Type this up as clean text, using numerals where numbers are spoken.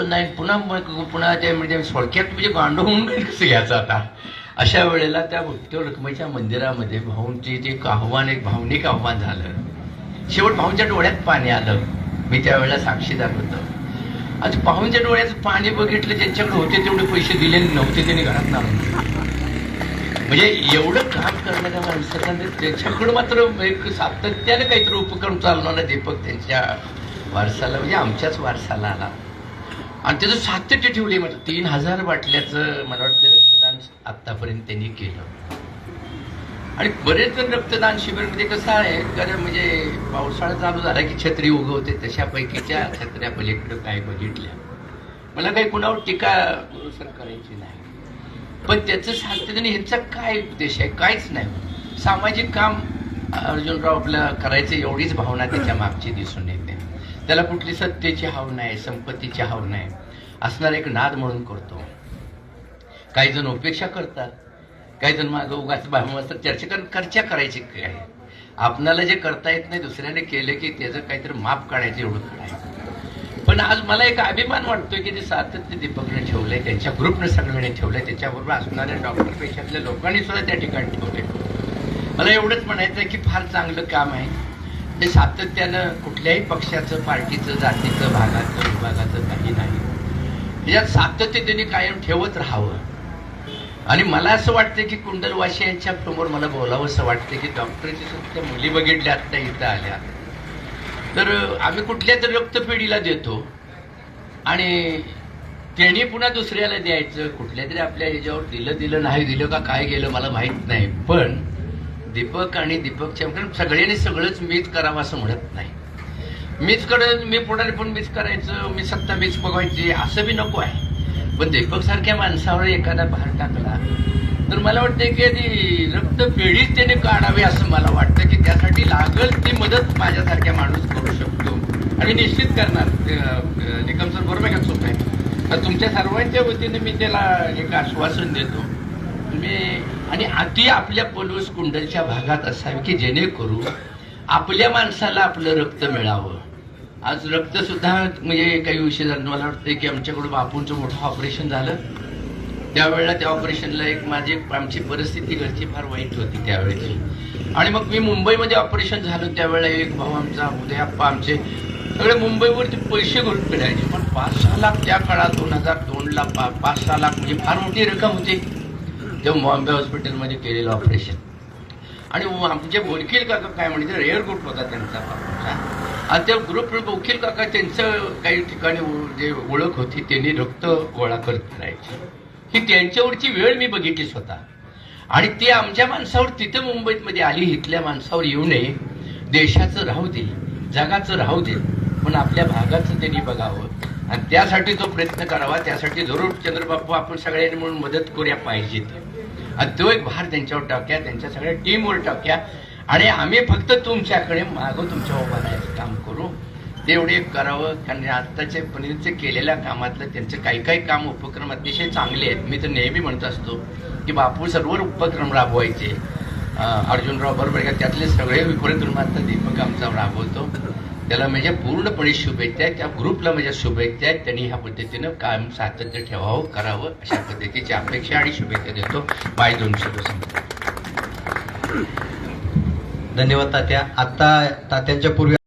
नाही पुन्हा ते म्हणजे थोडक्यात म्हणजे गांडो होऊन कसं घ्यायचं आता. अशा वेळेला त्या विठ्ठल रखुमाईच्या मंदिरामध्ये भाऊंची जे आव्हान, एक भावनिक आव्हान झालं. शेवट भाऊंच्या डोळ्यात पाणी आलं. मी त्यावेळेला साक्षीदार होतो. आज भाऊंच्या डोळ्यात पाणी बघितलं. ज्यांच्याकडे होते तेवढे पैसे दिले नव्हते त्यांनी घरात आणून. म्हणजे एवढं काम करणाऱ्या माणसाला त्याच्याकडं मात्र एक सातत्याने काहीतरी उपक्रम चालवणारा दीपक त्यांच्या वारसाला म्हणजे आमच्याच वारसाला आला आणि त्याचं सातत्य ठेवले. म्हणजे 3000 बाटल्याचं मला वाटतं रक्तदान आतापर्यंत त्यांनी केलं. आणि बरेच जण रक्तदान शिबिरमध्ये कसं आहे, कारण म्हणजे पावसाळा चालू झाला की छत्री उगवते, तशापैकीच्या छत्र्या पलीकडं काय बघितल्या. मला काही कुणावर टीका सर करायची नाही, पण त्याचं सातत्याने ह्यांचा काय उद्देश आहे, काहीच नाही. सामाजिक काम अर्जुनराव आपलं करायचं एवढीच भावना त्याच्या मागची दिसून येते. त्याला कुठली सत्तेची हाव नाही, संपत्तीची हाव नाही. असणार एक नाद म्हणून करतो. काही जण उपेक्षा करतात, काही जण मागं उगाच चर्चा करायची काय. आपणाला जे करता येत नाही दुसऱ्याने केलं की त्याचं काहीतरी माप काढायचं, एवढं काढायचं. पण आज मला एक अभिमान वाटतोय की ते सातत्य दीपकने ठेवलंय, त्यांच्या ग्रुपने सगळ्यांनी ठेवलंय, त्याच्याबरोबर असणाऱ्या डॉक्टर पेशातल्या लोकांनी सुद्धा त्या ठिकाणी ठेवलंय. मला एवढंच म्हणायचं आहे की फार चांगलं काम आहे. ते सातत्यानं कुठल्याही पक्षाचं, पार्टीचं, जातीचं, भागाचं, विभागाचं काही नाही. यात सातत्य त्यांनी कायम ठेवत राहावं. आणि मला असं वाटतं की कुंडलवाशी यांच्या समोर मला बोलावं असं वाटतं की डॉक्टरची सुद्धा मुली बघितल्या आता इथं आल्या तर आम्ही कुठल्या तरी रक्तपेढीला देतो आणि त्यांनी पुन्हा दुसऱ्याला द्यायचं. कुठल्या तरी आपल्या ह्याच्यावर दिलं नाही दिलं का काय गेलं मला माहीत नाही. पण दीपक आणि दीपकच्या सगळ्यांनी सगळंच मीच करावं असं म्हणत नाही. मीच मी पुढारी पण मीच करायचं, मी सत्ता मीच बघायची असं बी नको आहे. पण दीपक सारख्या माणसावर एखादा भार टाकला तर मला वाटतं की ती रक्तपेढीच त्याने काढावी असं मला वाटतं की त्यासाठी लागल ती मदत माझ्यासारख्या माणूस करू शकतो आणि निश्चित करणार. निकम सर बरोबर का चूक आहे तर तुमच्या सर्वांच्या वतीने मी त्याला एक आश्वासन देतो. मी आणि अति आपल्या पलूस कुंडलच्या भागात असावी की जेणेकरून आपल्या माणसाला आपलं रक्त मिळावं. आज रक्त सुद्धा म्हणजे काही विषय झाला. मला वाटतं की आमच्याकडून बापूंचं मोठं ऑपरेशन झालं त्यावेळेला त्या ऑपरेशनला आमची परिस्थिती घरची फार वाईट होती त्यावेळेची. आणि मग मी मुंबईमध्ये ऑपरेशन झालं त्यावेळेला एक भाऊ आमचा उदयप्पा आमचे सगळे मुंबईवरती पैसे घरून फिरायचे. पण 5-6 लाख त्या काळात 2002ला 5-6 लाख म्हणजे फार मोठी रक्कम होती तेव्हा बॉम्बे हॉस्पिटलमध्ये केलेलं ऑपरेशन. आणि आमचे वकील काका काय म्हणजे रेअर ग्रुप होता त्यांचा बापूचा आणि त्या ग्रुप वकील काका त्यांचं काही ठिकाणी जे ओळख होती त्यांनी रक्त गोळा करत राहायचे. ही त्यांच्यावरची वेळ मी बघितली स्वतः. आणि ते आमच्या माणसावर तिथं मुंबईमध्ये आली. इथल्या माणसावर येऊ नये, देशाचं राहू दे, जगाचं राहू दे, पण आपल्या भागाचं त्यांनी बघावं आणि त्यासाठी जो प्रयत्न करावा. त्यासाठी जरूर चंद्रबापू आपण सगळ्यांनी म्हणून मदत करूया पाहिजे. आणि तो एक भार त्यांच्यावर टाक्या, त्यांच्या सगळ्या टीमवर टाक्या आणि आम्ही फक्त तुमच्याकडे मागं तुमच्या उभा राहायचं काम करू. तेवढे करावं. कारण आत्ताच्या पनीरचे केलेल्या कामातलं त्यांचं काही काम उपक्रम अतिशय चांगले आहेत. मी तर नेहमी म्हणत असतो की बापू सर्व उपक्रम राबवायचे. अर्जुनराव बरोबर का त्यातले सगळे विपरीत आता दीपक आमचा राबवतो. त्याला माझ्या पूर्णपणे शुभेच्छा आहेत. त्या ग्रुपला माझ्या शुभेच्छा आहेत. त्यांनी ह्या पद्धतीनं काम सातत्य ठेवावं, करावं अशा पद्धतीची अपेक्षा आणि शुभेच्छा देतो. बाय 200 धन्यवाद तात्या. आता तात्यांच्या पूर्वी